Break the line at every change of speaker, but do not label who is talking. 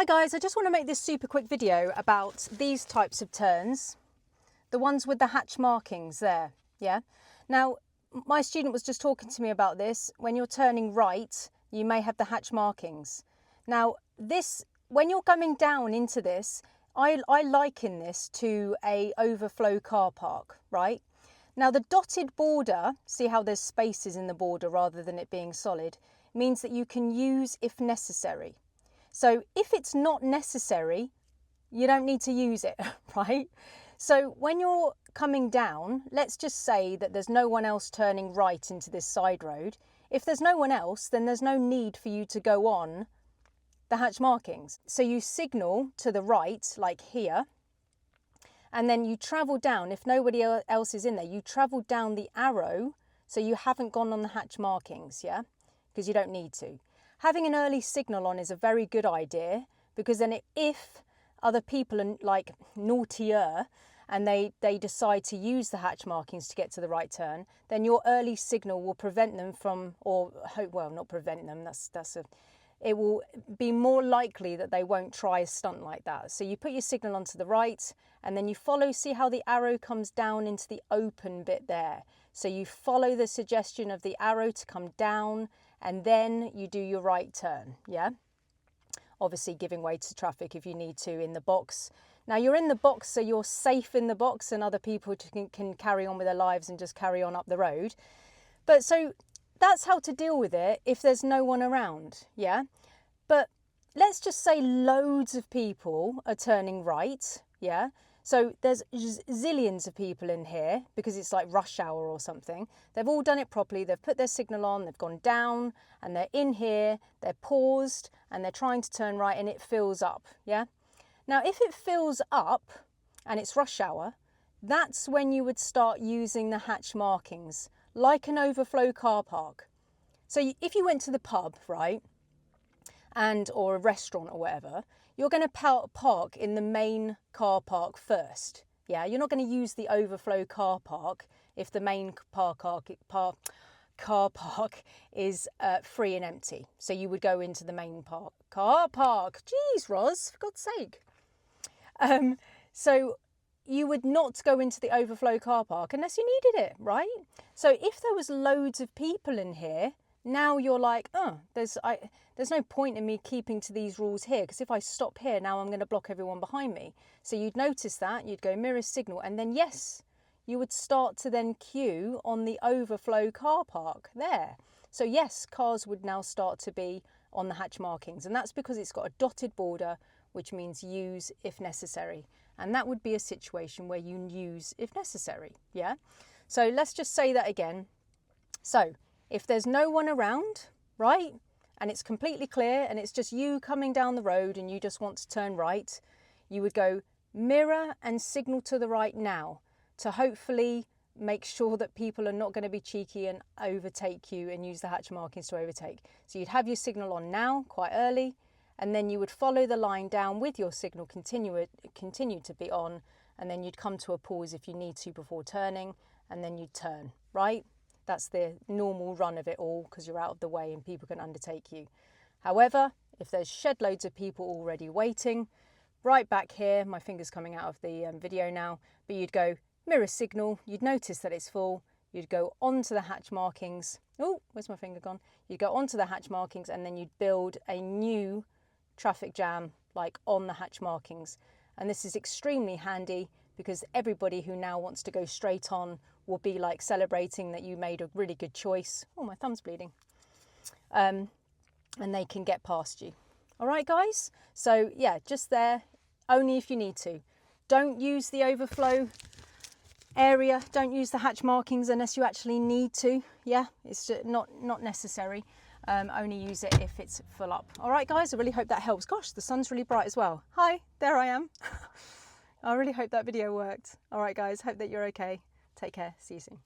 Hi guys, I just want to make this super quick video about these types of turns, the ones with the hatch markings there, yeah? Now, my student was just talking to me about this. When you're turning right, you may have the hatch markings. Now, when you're coming down into this, I liken this to a overflow car park, right? Now, the dotted border, see how there's spaces in the border rather than it being solid, means that you can use if necessary. So if it's not necessary, you don't need to use it, right? So when you're coming down, let's just say that there's no one else turning right into this side road. If there's no one else, then there's no need for you to go on the hatch markings. So you signal to the right, like here, and then you travel down. If nobody else is in there, you travel down the arrow, so you haven't gone on the hatch markings, yeah? Because you don't need to. Having an early signal on is a very good idea, because then if other people are like naughtier and they decide to use the hatch markings to get to the right turn, then your early signal will prevent them from, well, not prevent them, it will be more likely that they won't try a stunt like that. So you put your signal onto the right and then you follow, see how the arrow comes down into the open bit there. So you follow the suggestion of the arrow to come down and then you do your right turn, yeah? Obviously giving way to traffic if you need to in the box. Now you're in the box, so you're safe in the box and other people can carry on with their lives and just carry on up the road. But so that's how to deal with it if there's no one around, yeah? But let's just say loads of people are turning right, yeah? So there's zillions of people in here because it's like rush hour or something. They've all done it properly. They've put their signal on, they've gone down and they're in here, they're paused and they're trying to turn right and it fills up, yeah? Now, if it fills up and it's rush hour, that's when you would start using the hatch markings, like an overflow car park. So if you went to the pub, right, or a restaurant or whatever, you're going to park in the main car park first. Yeah, you're not going to use the overflow car park if the main car park is free and empty. So you would go into the main car park. Jeez, Roz, for God's sake. So you would not go into the overflow car park unless you needed it, right? So if there was loads of people in here, now you're like, oh, there's no point in me keeping to these rules here, because if I stop here, now I'm going to block everyone behind me. So you'd notice that, you'd go mirror signal, and then yes, you would start to then queue on the overflow car park there. So yes, cars would now start to be on the hatch markings, and that's because it's got a dotted border, which means use if necessary. And that would be a situation where you use if necessary, yeah? So let's just say that again. So if there's no one around, right, and it's completely clear and it's just you coming down the road and you just want to turn right, you would go mirror and signal to the right now to hopefully make sure that people are not going to be cheeky and overtake you and use the hatch markings to overtake. So you'd have your signal on now, quite early, and then you would follow the line down with your signal continue to be on, and then you'd come to a pause if you need to before turning, and then you'd turn, right? That's the normal run of it all because you're out of the way and people can undertake you. However, if there's shed loads of people already waiting, right back here, my finger's coming out of the video now, but you'd go mirror signal, you'd notice that it's full, you'd go onto the hatch markings. Oh, where's my finger gone? You'd go onto the hatch markings and then you'd build a new traffic jam like on the hatch markings. And this is extremely handy because everybody who now wants to go straight on will be like celebrating that you made a really good choice. Oh, my thumb's bleeding. And they can get past you. All right, guys? So yeah, just there, only if you need to. Don't use the overflow area. Don't use the hatch markings unless you actually need to. Yeah, it's not necessary. Only use it if it's full up. All right, guys, I really hope that helps. Gosh, the sun's really bright as well. Hi, there I am. I really hope that video worked. All right, guys, hope that you're okay. Take care. See you soon.